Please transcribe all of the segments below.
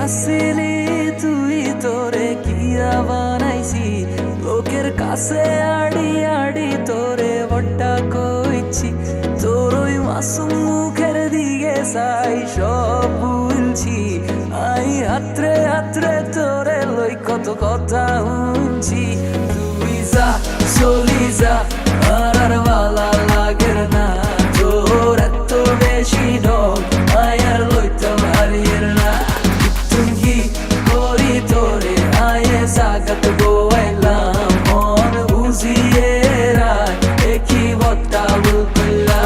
আসিলি তুই তোরে কিয়া বানাইছি লোকের কাছে আড়ি আড়ি তোরে বড্ডা কইছি তোর ওই মাসুম মুখের দিকে চাই সব ভুলছি আই হাতরে হাতরে তোরে লই কত কথা শুনছি তুই যা চলি যা আর ভালা লাগের না তোর এত বেশি ডগ আয়ার লইতাম হারিয়ের না তুমি করি তোরে আয়ে সাগত গোয়াইলাম মন বুঝিয়ে রায় একই বত্তা বললা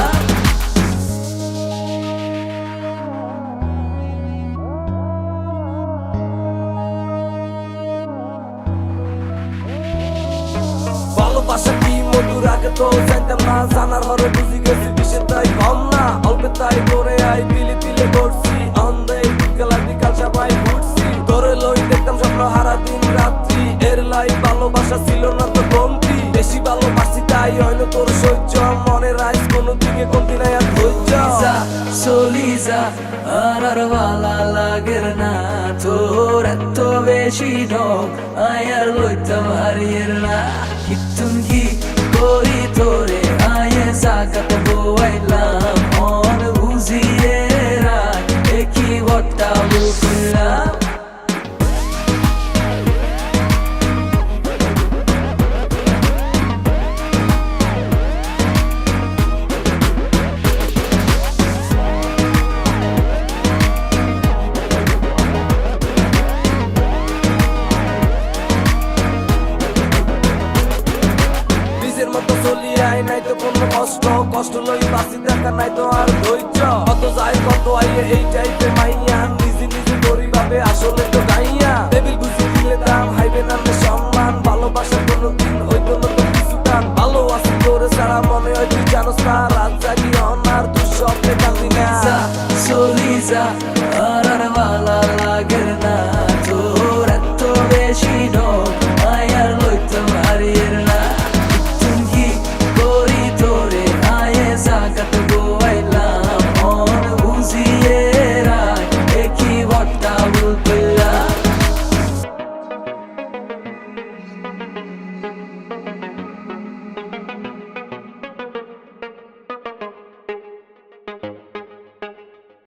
ভালোবাসা কি মধুর আগে তো জানতাম না জানার হরে বুঝি গেছি বিষের তাই কম না অল্প তাই করে আই দিলে দিলে করছি অন্ধে বিকাল বিকাল সবাই ঘুরছি তোরে লই দেখতাম স্বপ্ন হারা দিন রাত্রি এর লাই ভালোবাসা ছিল না তো কমতি বেশি ভালোবাসি তাই হইলো তোর সহ্য মনে রাইস কোনো দিকে কমতি নাই আর ধৈর্য চলি যা আর ভালা লাগের না তোর এত বেশি ঢং আয়ার লইতাম হারিয়ের না কি করি তোরে আয়ে সাকাত গোয়াইলাম মন বুঝিয়ে রায় একই বট্টা বুঝলাম নাই তো কোনো কষ্ট কষ্ট লই বাসি দেখা নাই তো আর ধৈর্য কত যায় কত আইয়ে এই টাইপে মাইয়া নিজে নিজে করি ভাবে আসলে তো গাইয়া